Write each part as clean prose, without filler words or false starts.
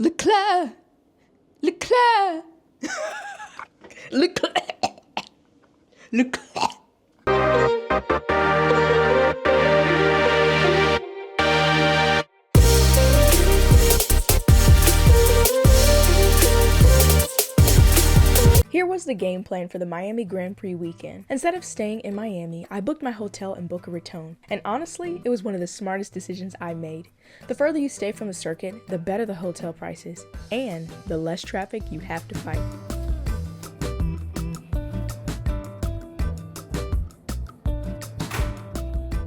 Leclerc! Leclerc! Leclerc! Leclerc! Here was the game plan for the Miami Grand Prix weekend. Instead of staying in Miami, I booked my hotel in Boca Raton. And honestly, it was one of the smartest decisions I made. The further you stay from the circuit, the better the hotel prices, and the less traffic you have to fight.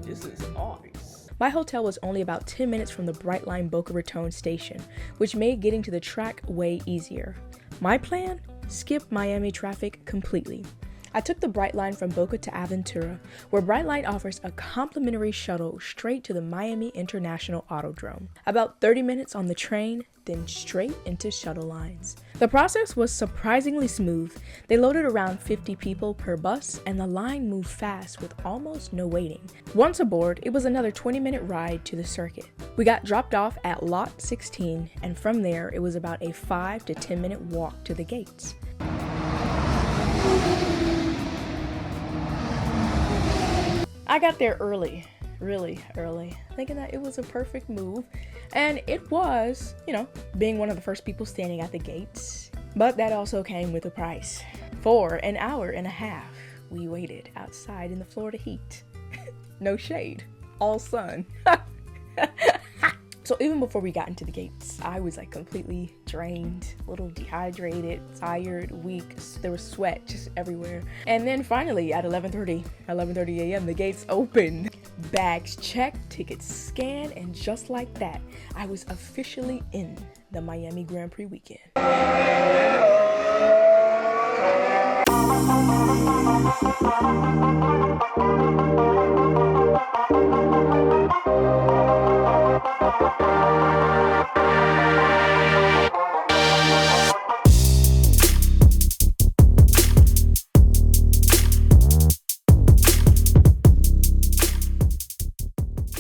This is nice. My hotel was only about 10 minutes from the Brightline Boca Raton station, which made getting to the track way easier. My plan? Skip Miami traffic completely. I took the Brightline from Boca to Aventura, where Brightline offers a complimentary shuttle straight to the Miami International Autodrome. About 30 minutes on the train, then straight into shuttle lines. The process was surprisingly smooth. They loaded around 50 people per bus, and the line moved fast with almost no waiting. Once aboard, it was another 20-minute ride to the circuit. We got dropped off at Lot 16, and from there, it was about a 5 to 10-minute walk to the gates. I got there early, really early, thinking that it was a perfect move, and it was, being one of the first people standing at the gates. But that also came with a price. For an hour and a half, we waited outside in the Florida heat. No shade, all sun. So even before we got into the gates, I was completely drained, a little dehydrated, tired, weak. There was sweat just everywhere. And then finally at 11:30 a.m., the gates opened. Bags checked, tickets scanned, and just like that, I was officially in the Miami Grand Prix weekend.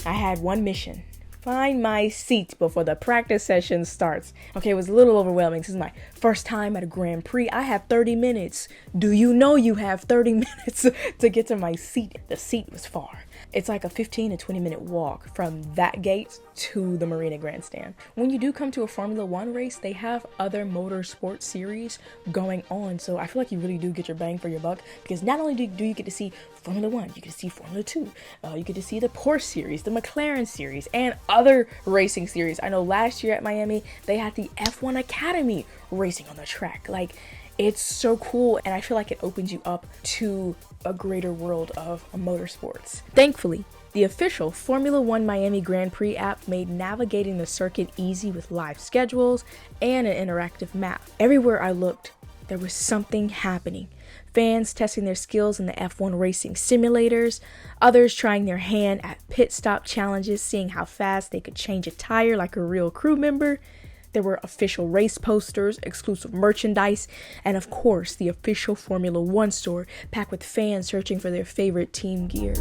I had one mission. Find my seat before the practice session starts. Okay, it was a little overwhelming. This is my first time at a Grand Prix. I have 30 minutes. Do you know you have 30 minutes to get to my seat? The seat was far. It's like a 15 to 20 minute walk from that gate to the Marina Grandstand. When you do come to a Formula One race, they have other motorsport series going on. So I feel like you really do get your bang for your buck, because not only do you get to see Formula One, you get to see Formula 2, you get to see the Porsche series, the McLaren series, and other racing series. I know last year at Miami, they had the F1 Academy racing on the track. It's so cool, and I feel like it opens you up to a greater world of motorsports. Thankfully, the official Formula One Miami Grand Prix app made navigating the circuit easy with live schedules and an interactive map. Everywhere I looked, there was something happening. Fans testing their skills in the F1 racing simulators, others trying their hand at pit stop challenges, seeing how fast they could change a tire like a real crew member. There were official race posters, exclusive merchandise, and of course, the official Formula One store packed with fans searching for their favorite team gear.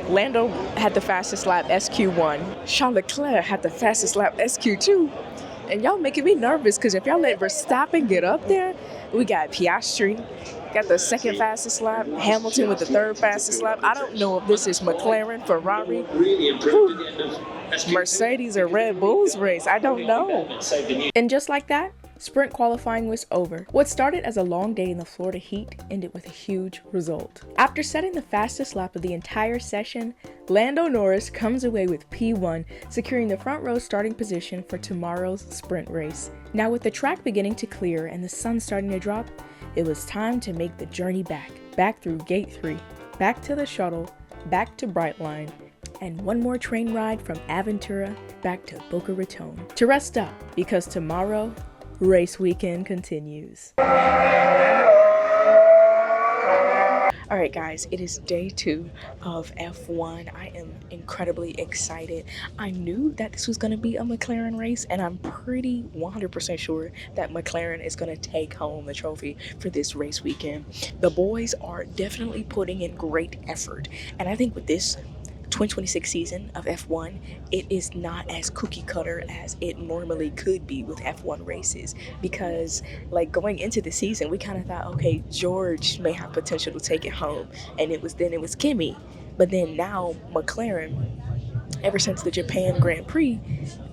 Lando had the fastest lap, SQ1. Charles Leclerc had the fastest lap, SQ2. And y'all making me nervous, because if y'all let Verstappen get up there, we got Piastri, got the second fastest lap, Hamilton with the third fastest lap. I don't know if this is McLaren, Ferrari, Mercedes, or Red Bull's race. I don't know. And just like that, sprint qualifying was over. What started as a long day in the Florida heat ended with a huge result. After setting the fastest lap of the entire session, Lando Norris comes away with P1, securing the front row starting position for tomorrow's sprint race. Now with the track beginning to clear and the sun starting to drop, it was time to make the journey back through gate 3, back to the shuttle, back to Brightline, and one more train ride from Aventura back to Boca Raton to rest up, because tomorrow Race weekend continues. All right, guys, it is day 2 of F1. I am incredibly excited. I knew that this was going to be a McLaren race, and I'm pretty 100% sure that McLaren is going to take home the trophy for this race weekend. The boys are definitely putting in great effort, and I think with this 2026 season of F1, it is not as cookie cutter as it normally could be with F1 races, because like going into the season we kind of thought, okay, George may have potential to take it home, and it was Kimi, but then now McLaren, ever since the Japan Grand Prix,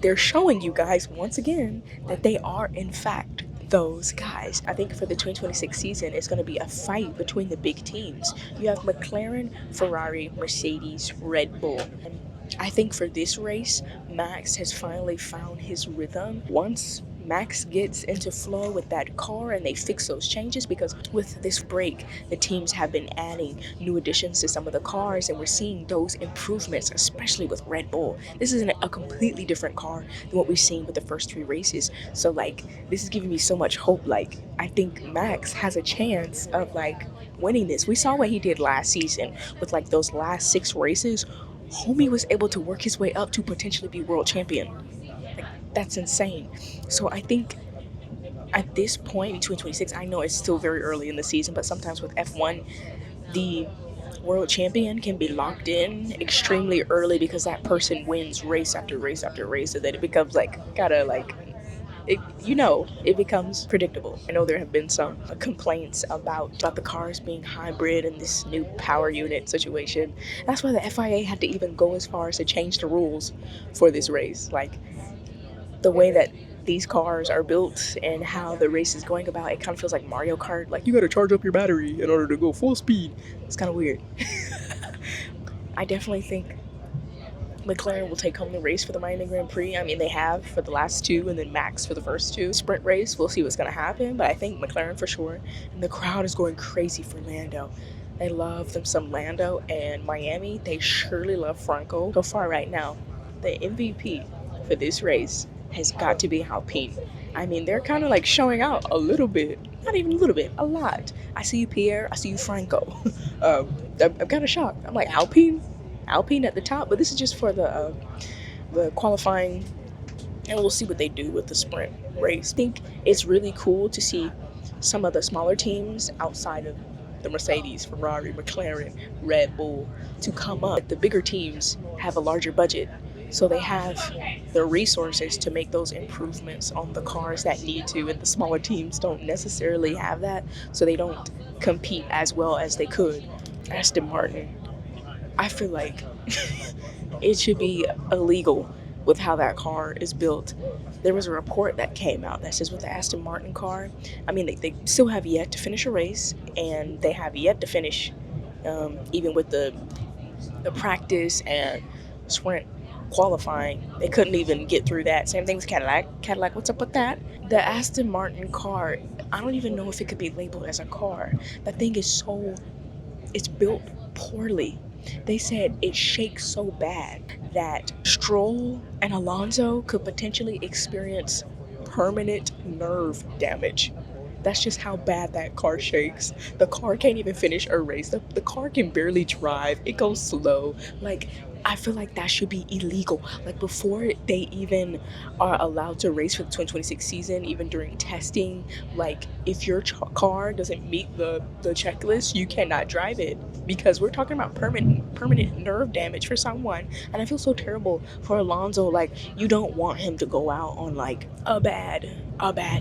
they're showing you guys once again that they are in fact those guys. I think for the 2026 season, it's going to be a fight between the big teams. You have McLaren, Ferrari, Mercedes, Red Bull. And I think for this race, Max has finally found his rhythm. Once Max gets into flow with that car and they fix those changes, because with this break, the teams have been adding new additions to some of the cars, and we're seeing those improvements, especially with Red Bull. This is a completely different car than what we've seen with the first 3 races. So like, this is giving me so much hope. Like, I think Max has a chance of like winning this. We saw what he did last season with like those last 6 races. Homie was able to work his way up to potentially be world champion. Like, that's insane. So I think at this point in 2026, I know it's still very early in the season, but sometimes with F1, the world champion can be locked in extremely early because that person wins race after race after race, so that it becomes like it becomes predictable. I know there have been some complaints about the cars being hybrid and this new power unit situation. That's why the FIA had to even go as far as to change the rules for this race. Like, the way that these cars are built and how the race is going about, it kind of feels like Mario Kart. Like, you gotta charge up your battery in order to go full speed. It's kind of weird. I definitely think McLaren will take home the race for the Miami Grand Prix. I mean, they have for the last 2, and then Max for the first 2. Sprint race, we'll see what's going to happen, but I think McLaren for sure. And the crowd is going crazy for Lando. They love them some Lando, and Miami, they surely love Franco. So far right now, the MVP for this race has got to be Alpine. I mean, they're kind of like showing out a little bit. Not even a little bit, a lot. I see you, Pierre. I see you, Franco. I'm kind of shocked. I'm like, Alpine at the top, but this is just for the qualifying, and we'll see what they do with the sprint race. I think it's really cool to see some of the smaller teams outside of the Mercedes, Ferrari, McLaren, Red Bull to come up. The bigger teams have a larger budget, so they have the resources to make those improvements on the cars that need to, and the smaller teams don't necessarily have that, so they don't compete as well as they could. Aston Martin, I feel like it should be illegal with how that car is built. There was a report that came out that says with the Aston Martin car, I mean, they still have yet to finish a race, and they have yet to finish even with the practice and sprint qualifying. They couldn't even get through that. Same thing with Cadillac, what's up with that? The Aston Martin car, I don't even know if it could be labeled as a car. That thing is it's built poorly. They said it shakes so bad that Stroll and Alonso could potentially experience permanent nerve damage. That's just how bad that car shakes. The car can't even finish a race. The car can barely drive. It goes slow. Like, I feel like that should be illegal. Like, before they even are allowed to race for the 2026 season, even during testing, like, if your car doesn't meet the checklist, you cannot drive it, because we're talking about permanent nerve damage for someone. And I feel so terrible for Alonso. Like, you don't want him to go out on like a bad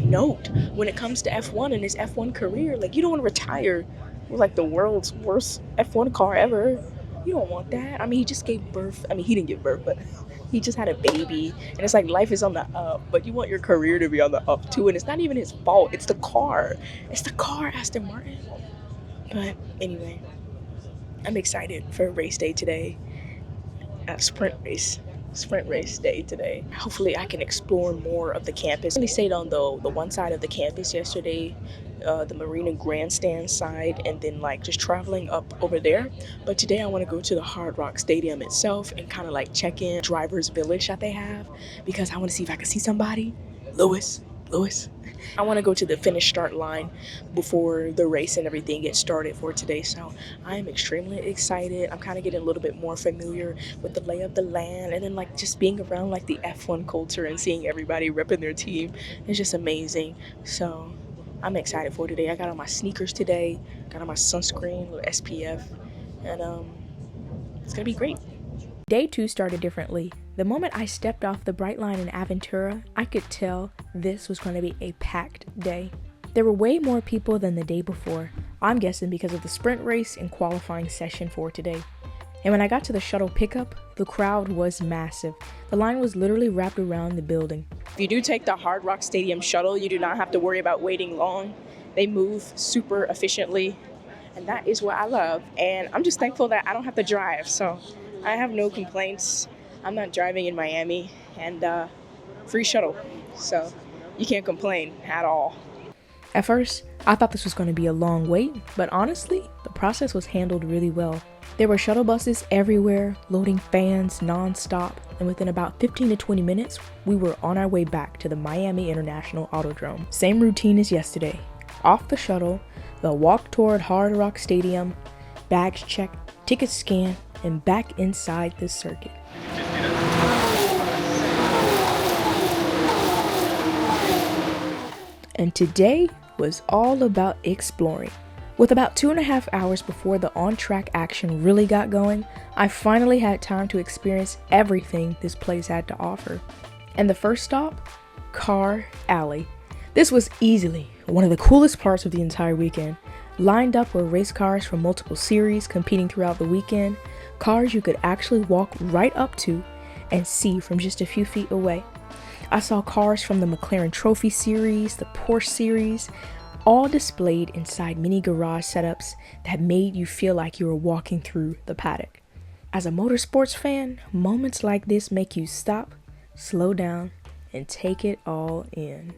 note when it comes to F1 and his F1 career. Like, you don't want to retire with like the world's worst F1 car ever. You don't want that. I mean, he just gave birth. I mean, he didn't give birth, but he just had a baby. And it's like, life is on the up, but you want your career to be on the up too. And it's not even his fault. It's the car. It's the car, Aston Martin. But anyway, I'm excited for race day today. Sprint race day today. Hopefully I can explore more of the campus. I only stayed on the one side of the campus yesterday, the Marina Grandstand side, and then like just traveling up over there. But today I want to go to the Hard Rock Stadium itself and kind of like check in Drivers Village that they have, because I want to see if I can see somebody. Lewis, Lewis. I want to go to the finish start line before the race and everything gets started for today. So I am extremely excited. I'm kind of getting a little bit more familiar with the lay of the land, and then like just being around like the F1 culture and seeing everybody repping their team is just amazing. So I'm excited for today. I got on my sneakers today, got on my sunscreen, little SPF, and it's gonna be great. Day 2 started differently. The moment I stepped off the bright line in Aventura, I could tell this was going to be a packed day. There were way more people than the day before, I'm guessing because of the sprint race and qualifying session for today. And when I got to the shuttle pickup, the crowd was massive. The line was literally wrapped around the building. If you do take the Hard Rock Stadium shuttle, you do not have to worry about waiting long. They move super efficiently, and that is what I love. And I'm just thankful that I don't have to drive, so I have no complaints. I'm not driving in Miami, and free shuttle, so you can't complain at all. At first, I thought this was going to be a long wait, but honestly, the process was handled really well. There were shuttle buses everywhere, loading fans non-stop, and within about 15 to 20 minutes, we were on our way back to the Miami International Autodrome. Same routine as yesterday. Off the shuttle, the walk toward Hard Rock Stadium, bags checked, tickets scanned, and back inside the circuit. And today was all about exploring. With about 2.5 hours before the on-track action really got going, I finally had time to experience everything this place had to offer. And the first stop? Car Alley. This was easily one of the coolest parts of the entire weekend. Lined up were race cars from multiple series competing throughout the weekend, cars you could actually walk right up to and see from just a few feet away. I saw cars from the McLaren Trophy Series, the Porsche Series, all displayed inside mini garage setups that made you feel like you were walking through the paddock. As a motorsports fan, moments like this make you stop, slow down, and take it all in.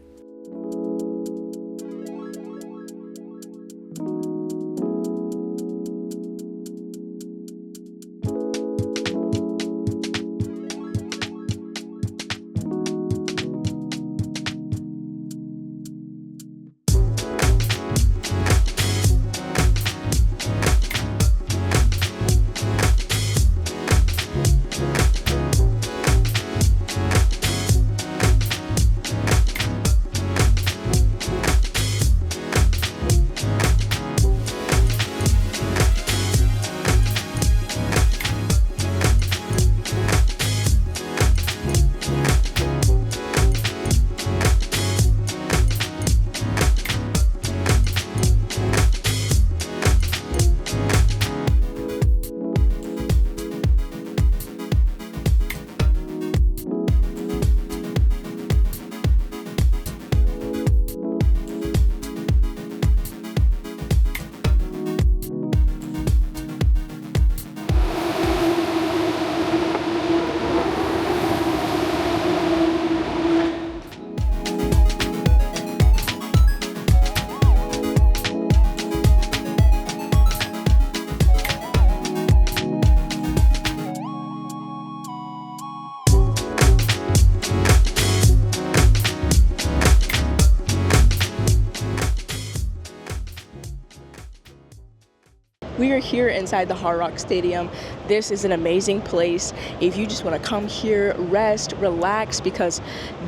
We are here inside the Hard Rock Stadium. This is an amazing place. If you just want to come here, rest, relax, because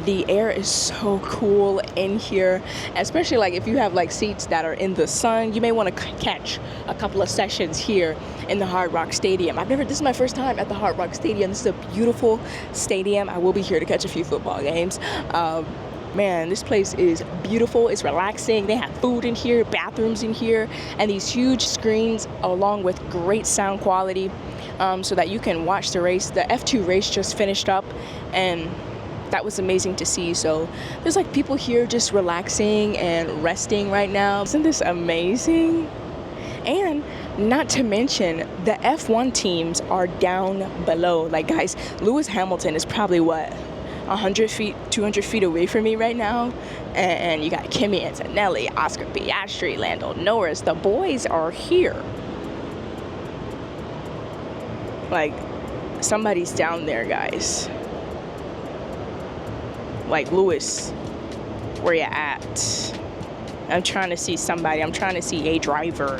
the air is so cool in here, especially like if you have like seats that are in the sun, you may want to catch a couple of sessions here in the Hard Rock Stadium. This is my first time at the Hard Rock Stadium. This is a beautiful stadium. I will be here to catch a few football games. Man, this place is beautiful. It's relaxing. They have food in here, bathrooms in here, and these huge screens along with great sound quality so that you can watch the race. The F2 race just finished up, and that was amazing to see. So there's like people here just relaxing and resting right now. Isn't this amazing? And not to mention, the F1 teams are down below. Like, guys, Lewis Hamilton is probably what? 100 feet, 200 feet away from me right now, and you got Kimi Antonelli, Oscar Piastri, Lando Norris. The boys are here. Like, somebody's down there, guys. Like Lewis. Where you at? I'm trying to see somebody. I'm trying to see a driver.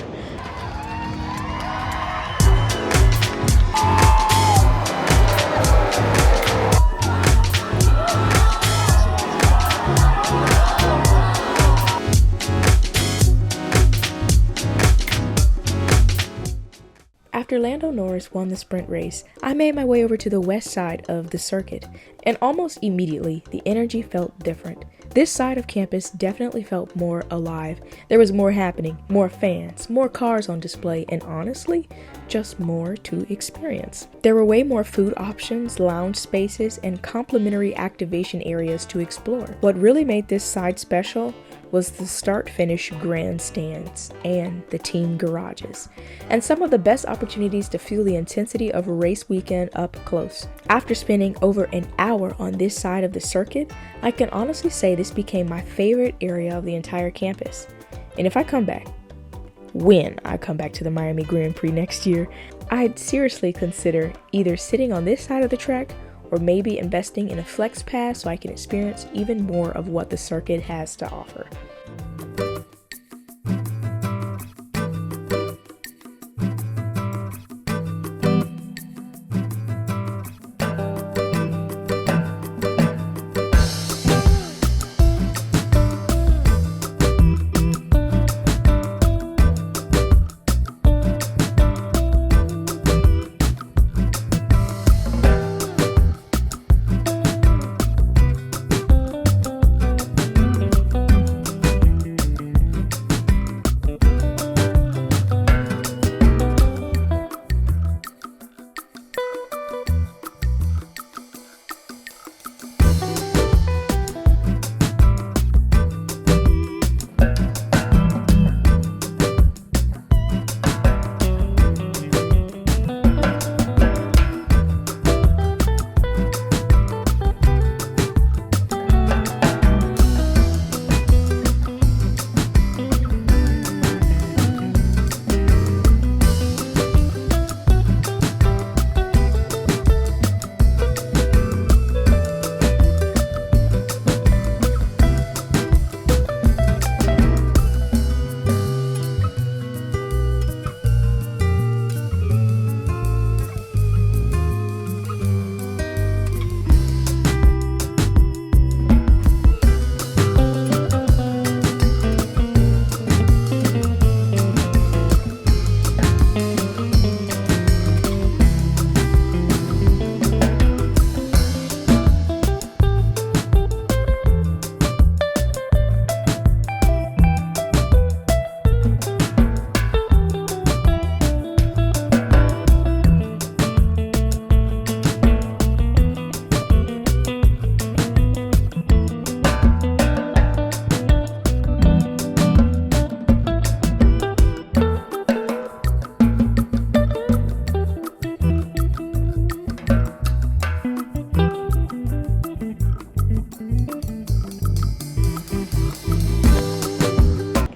After Lando Norris won the sprint race, I made my way over to the west side of the circuit, and almost immediately, the energy felt different. This side of campus definitely felt more alive. There was more happening, more fans, more cars on display, and honestly, just more to experience. There were way more food options, lounge spaces, and complimentary activation areas to explore. What really made this side special was the start-finish grandstands and the team garages, and some of the best opportunities to feel the intensity of a race weekend up close. After spending over an hour on this side of the circuit, I can honestly say this became my favorite area of the entire campus. And if I come back, when I come back to the Miami Grand Prix next year, I'd seriously consider either sitting on this side of the track or maybe investing in a flex pass so I can experience even more of what the circuit has to offer.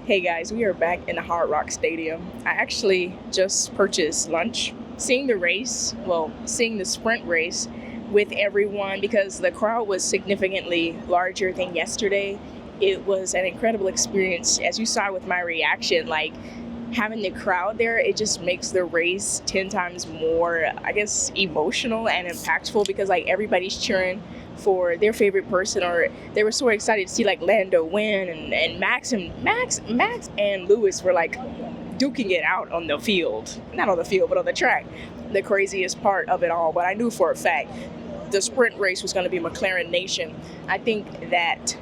Hey guys, we are back in the Hard Rock Stadium. I actually just purchased lunch. Seeing the sprint race with everyone, because the crowd was significantly larger than yesterday. It was an incredible experience. As you saw with my reaction, like having the crowd there, it just makes the race 10 times more, I guess, emotional and impactful, because like everybody's cheering for their favorite person, or they were so excited to see like Lando win, and Max and Lewis were like duking it out on the field. Not on the field, but on the track. The craziest part of it all, but I knew for a fact the sprint race was going to be McLaren Nation. I think that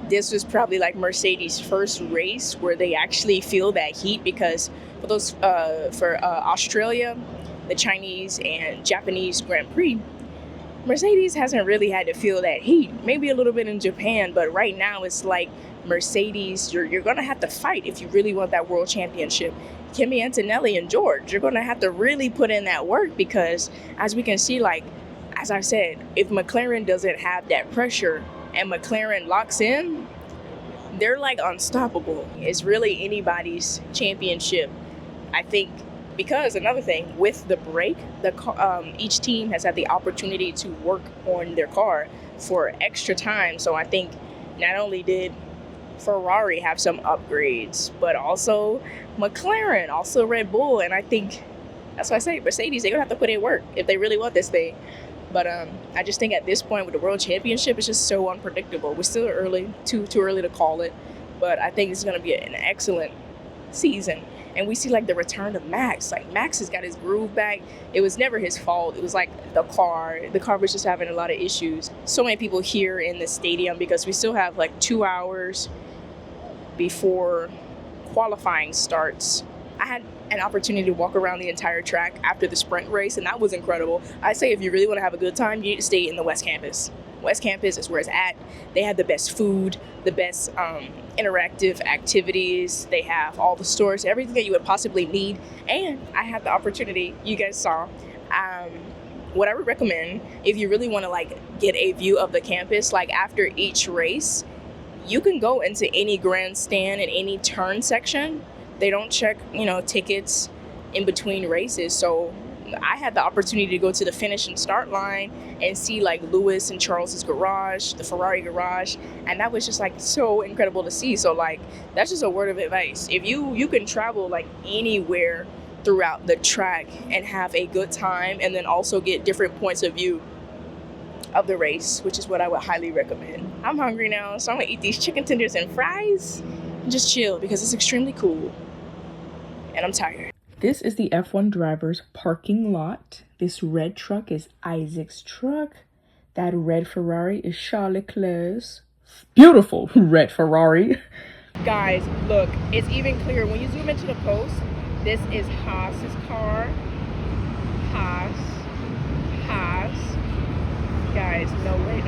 this was probably like Mercedes' first race where they actually feel that heat, because for Australia, the Chinese and Japanese Grand Prix, Mercedes hasn't really had to feel that heat. Maybe a little bit in Japan, but right now it's like Mercedes, you're going to have to fight if you really want that world championship. Kimi Antonelli and George, you're going to have to really put in that work, because as we can see, like, as I said, if McLaren doesn't have that pressure and McLaren locks in, they're like unstoppable. It's really anybody's championship, I think. Because another thing, with the break, each team has had the opportunity to work on their car for extra time. So I think not only did Ferrari have some upgrades, but also McLaren, also Red Bull, and I think that's why I say Mercedes, they're gonna have to put in work if they really want this thing. But I just think at this point with the World Championship, it's just so unpredictable. We're still early, too early to call it, but I think it's gonna be an excellent season. And we see like the return of Max. Like Max has got his groove back. It was never his fault. It was like the car. The car was just having a lot of issues. So many people here in the stadium because we still have like 2 hours before qualifying starts. I had an opportunity to walk around the entire track after the sprint race, and that was incredible. I say if you really want to have a good time, you need to stay in the West Campus. West Campus is where it's at. They have the best food, the best interactive activities. They have all the stores, everything that you would possibly need. And I had the opportunity, you guys saw, what I would recommend if you really want to like get a view of the campus, like after each race, you can go into any grandstand and any turn section. They don't check, tickets in between races. So I had the opportunity to go to the finish and start line and see like Lewis and Charles's garage, the Ferrari garage, and that was just like so incredible to see. So like that's just a word of advice. If you can travel like anywhere throughout the track and have a good time and then also get different points of view of the race, which is what I would highly recommend. I'm hungry now, so I'm gonna eat these chicken tenders and fries and just chill because it's extremely cool and I'm tired. This is the F1 driver's parking lot. This red truck is Isaac's truck. That red Ferrari is Charles Leclerc's beautiful red Ferrari. Guys, look, it's even clearer. When you zoom into the post, this is Haas's car. Haas. Guys, no way.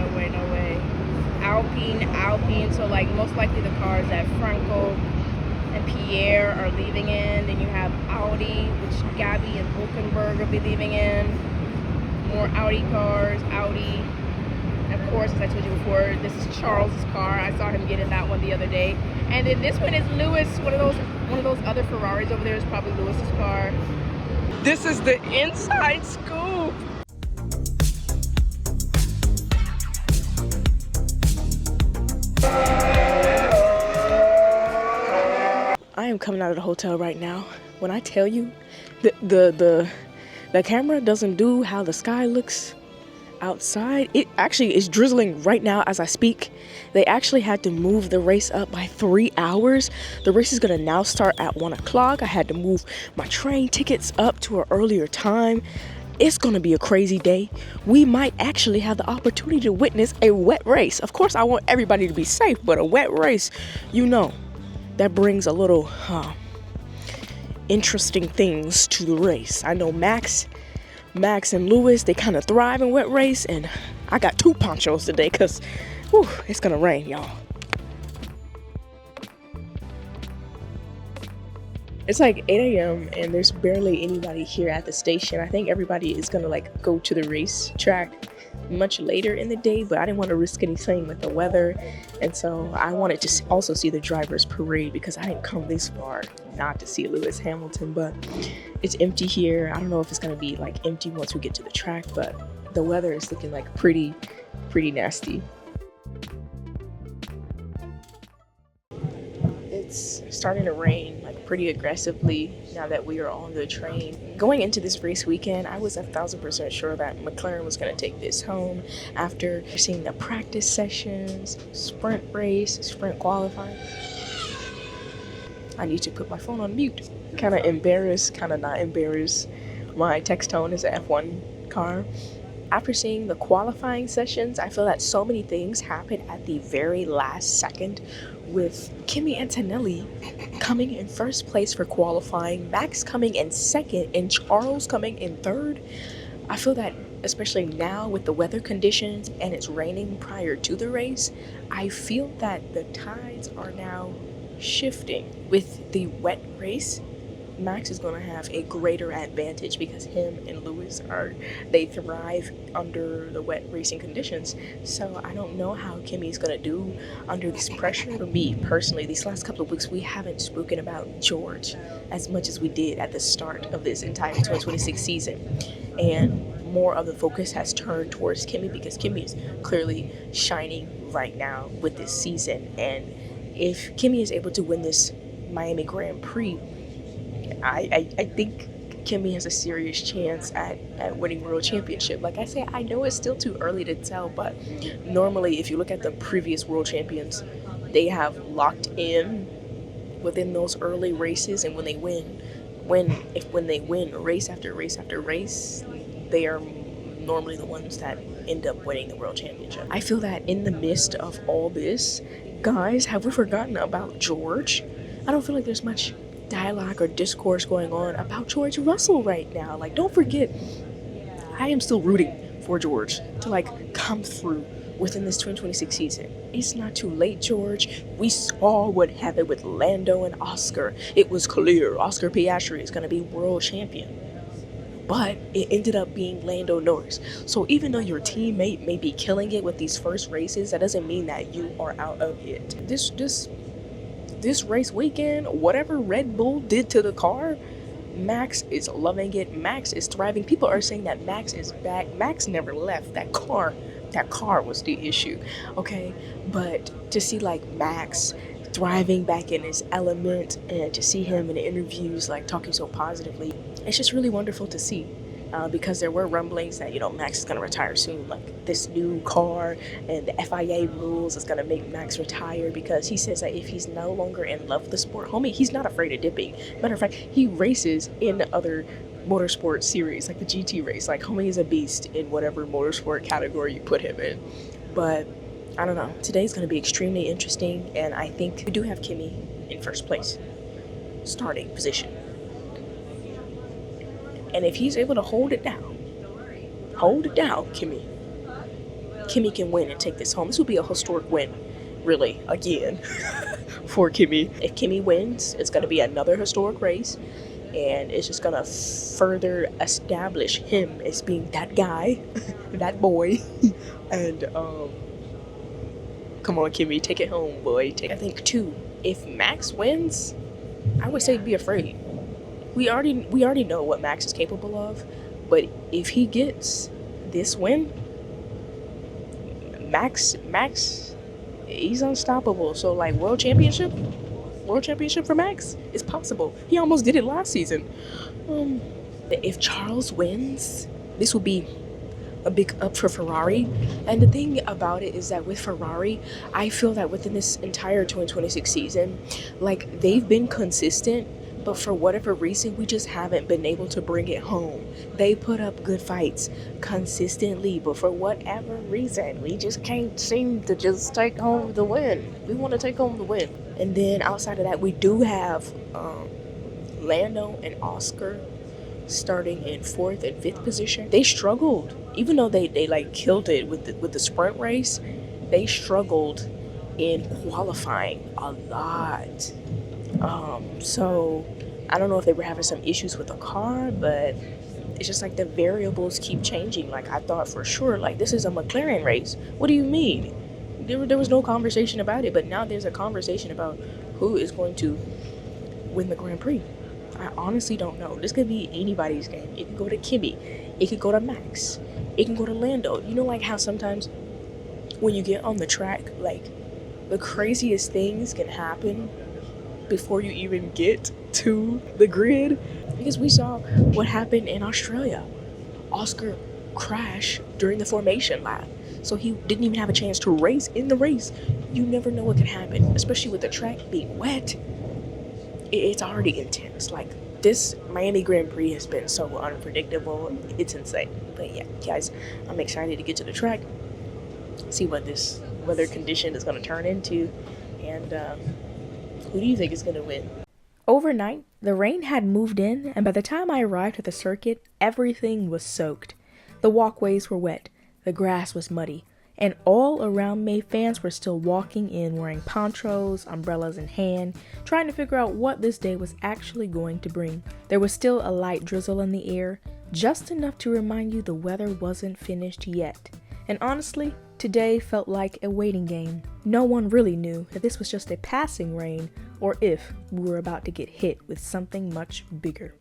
Alpine. So like most likely the cars that Franco and Pierre are leaving in. Then you have Audi, which Gabby and Hulkenberg will be leaving in. More Audi cars, Audi. And of course, as I told you before, this is Charles's car. I saw him get in that one the other day. And then this one is Lewis. One of those other Ferraris over there is probably Lewis's car. This is the inside scoop. I am coming out of the hotel right now. When I tell you, the camera doesn't do how the sky looks outside. It actually is drizzling right now as I speak. They actually had to move the race up by 3 hours. The race is gonna now start at 1 o'clock. I had to move my train tickets up to an earlier time. It's gonna be a crazy day. We might actually have the opportunity to witness a wet race. Of course, I want everybody to be safe, but a wet race, that brings a little interesting things to the race. I know Max and Lewis, they kind of thrive in wet race, and I got 2 ponchos today because it's gonna rain, y'all. It's like 8 a.m. and there's barely anybody here at the station. I think everybody is gonna like go to the race track much later in the day, but I didn't want to risk anything with the weather, and so I wanted to also see the drivers parade because I didn't come this far not to see Lewis Hamilton. But it's empty here. I don't know if it's gonna be like empty once we get to the track, but the weather is looking like pretty nasty. It's starting to rain like pretty aggressively now that we are on the train. Going into this race weekend, I was 1,000% sure that McLaren was going to take this home after seeing the practice sessions, sprint race, sprint qualifying. I need to put my phone on mute. Kind of embarrassed, kind of not embarrassed. My text tone is an F1 car. After seeing the qualifying sessions, I feel that so many things happened at the very last second, with Kimi Antonelli coming in first place for qualifying, Max coming in second, and Charles coming in third. I feel that especially now with the weather conditions and it's raining prior to the race, I feel that the tides are now shifting. With the wet race, Max is going to have a greater advantage because him and Lewis they thrive under the wet racing conditions. So I don't know how Kimi's going to do under this pressure. For me personally, these last couple of weeks, we haven't spoken about George as much as we did at the start of this entire 2026 season. And more of the focus has turned turn towards Kimi, because Kimi is clearly shining right now with this season. And if Kimi is able to win this Miami Grand Prix, I think Kimi has a serious chance at winning world championship. Like I say, I know it's still too early to tell, but normally if you look at the previous world champions, they have locked in within those early races, and when they win race after race after race, they are normally the ones that end up winning the world championship. I feel that in the midst of all this, guys, have we forgotten about George? I don't feel like there's much dialogue or discourse going on about George Russell right now. Like, don't forget, I am still rooting for George to like come through within this 2026 season. It's not too late, George. We saw what happened with Lando and Oscar. It was clear Oscar Piastri is going to be world champion. But it ended up being Lando Norris. So even though your teammate may be killing it with these first races, that doesn't mean that you are out of it. This race weekend, whatever Red Bull did to the car, Max is loving it. Max is thriving. People are saying that Max is back. Max never left. That car was the issue, okay? But to see like Max thriving back in his element, and to see him in interviews like talking so positively, it's just really wonderful to see. Because there were rumblings that, Max is going to retire soon. Like, this new car and the FIA rules is going to make Max retire, because he says that if he's no longer in love with the sport, homie, he's not afraid of dipping. Matter of fact, he races in other motorsport series, like the GT race. Like, homie is a beast in whatever motorsport category you put him in. But, I don't know. Today's going to be extremely interesting, and I think we do have Kimi in first place. Starting position. And if he's able to hold it down, Kimi can win and take this home. This will be a historic win, really, again, for Kimi. If Kimi wins, it's going to be another historic race, and it's just going to further establish him as being that guy, that boy. And, come on, Kimi, take it home, boy. I think, too, if Max wins, I would say be afraid. We already know what Max is capable of, but if he gets this win, Max, he's unstoppable. So like world championship for Max is possible. He almost did it last season. If Charles wins, this will be a big up for Ferrari. And the thing about it is that with Ferrari, I feel that within this entire 2026 season, like, they've been consistent, but for whatever reason, we just haven't been able to bring it home. They put up good fights consistently, but for whatever reason, we just can't seem to just take home the win. We want to take home the win. And then outside of that, we do have Lando and Oscar starting in 4th and 5th position. They struggled, even though they like killed it with the sprint race. They struggled in qualifying a lot. So I don't know if they were having some issues with the car, but it's just like the variables keep changing. Like, I thought for sure, like, this is a McLaren race. What do you mean? There was no conversation about it, but now there's a conversation about who is going to win the Grand Prix. I honestly don't know. This could be anybody's game. It could go to Kimi. It could go to Max. It can go to Lando. You know, like how sometimes when you get on the track, like, the craziest things can happen before you even get to the grid. Because we saw what happened in Australia. Oscar crashed during the formation lap, so he didn't even have a chance to race in the race. You never know what can happen, especially with the track being wet. It's already intense. Like, this Miami Grand Prix has been so unpredictable. It's insane. But yeah, guys, I'm excited to get to the track, see what this weather condition is going to turn into, and who do you think is going to win? Overnight, the rain had moved in, and by the time I arrived at the circuit, everything was soaked. The walkways were wet, the grass was muddy, and all around me, fans were still walking in wearing ponchos, umbrellas in hand, trying to figure out what this day was actually going to bring. There was still a light drizzle in the air, just enough to remind you the weather wasn't finished yet. And honestly, today felt like a waiting game. No one really knew if this was just a passing rain or if we were about to get hit with something much bigger.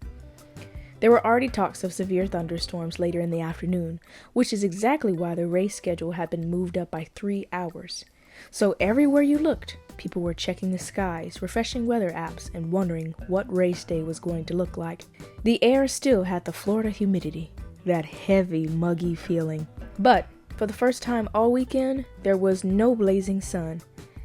There were already talks of severe thunderstorms later in the afternoon, which is exactly why the race schedule had been moved up by 3 hours. So everywhere you looked, people were checking the skies, refreshing weather apps, and wondering what race day was going to look like. The air still had the Florida humidity, that heavy, muggy feeling. But for the first time all weekend, there was no blazing sun.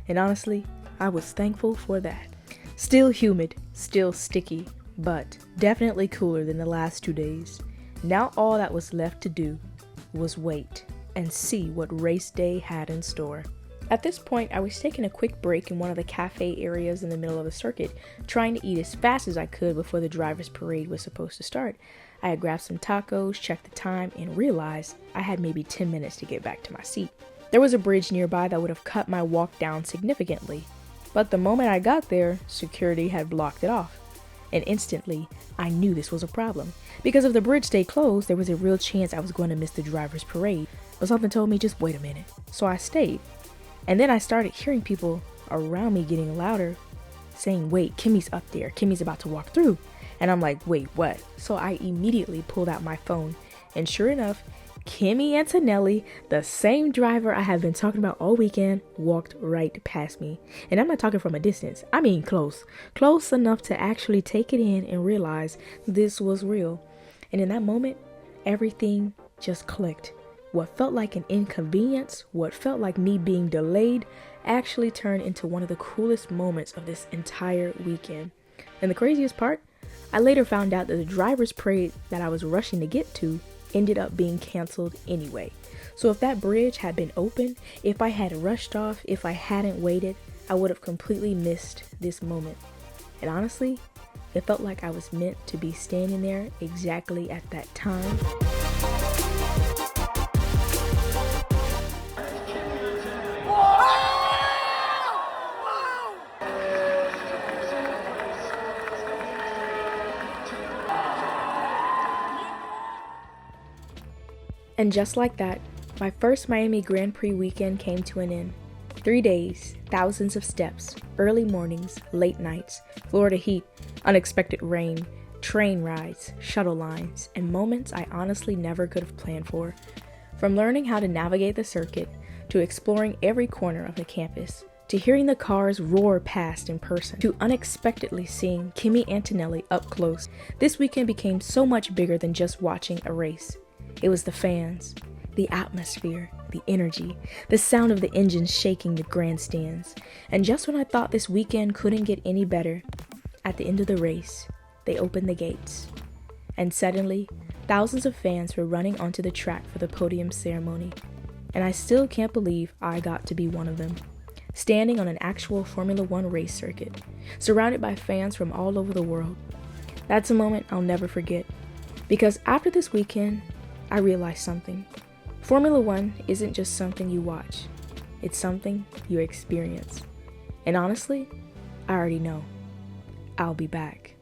And honestly, I was thankful for that. Still humid, still sticky, but definitely cooler than the last 2 days. Now all that was left to do was wait and see what race day had in store. At this point, I was taking a quick break in one of the cafe areas in the middle of the circuit, trying to eat as fast as I could before the driver's parade was supposed to start. I had grabbed some tacos, checked the time, and realized I had maybe 10 minutes to get back to my seat. There was a bridge nearby that would have cut my walk down significantly, but the moment I got there, security had blocked it off. And instantly, I knew this was a problem. Because if the bridge stayed closed, there was a real chance I was going to miss the driver's parade. But something told me just wait a minute. So I stayed. And then I started hearing people around me getting louder, saying, wait, Kimi's up there. Kimi's about to walk through. And I'm like, wait, what? So I immediately pulled out my phone. And sure enough, Kimi Antonelli, the same driver I have been talking about all weekend, walked right past me. And I'm not talking from a distance. I mean close. Close enough to actually take it in and realize this was real. And in that moment, everything just clicked. What felt like an inconvenience, what felt like me being delayed, actually turned into one of the coolest moments of this entire weekend. And the craziest part, I later found out that the driver's parade that I was rushing to get to ended up being canceled anyway. So if that bridge had been open, if I had rushed off, if I hadn't waited, I would have completely missed this moment. And honestly, it felt like I was meant to be standing there exactly at that time. And just like that, my first Miami Grand Prix weekend came to an end. 3 days, thousands of steps, early mornings, late nights, Florida heat, unexpected rain, train rides, shuttle lines, and moments I honestly never could have planned for. From learning how to navigate the circuit, to exploring every corner of the campus, to hearing the cars roar past in person, to unexpectedly seeing Kimi Antonelli up close, this weekend became so much bigger than just watching a race. It was the fans, the atmosphere, the energy, the sound of the engines shaking the grandstands. And just when I thought this weekend couldn't get any better, at the end of the race, they opened the gates. And suddenly, thousands of fans were running onto the track for the podium ceremony. And I still can't believe I got to be one of them. Standing on an actual Formula One race circuit, surrounded by fans from all over the world. That's a moment I'll never forget. Because after this weekend, I realized something. Formula One isn't just something you watch. It's something you experience. And honestly, I already know. I'll be back.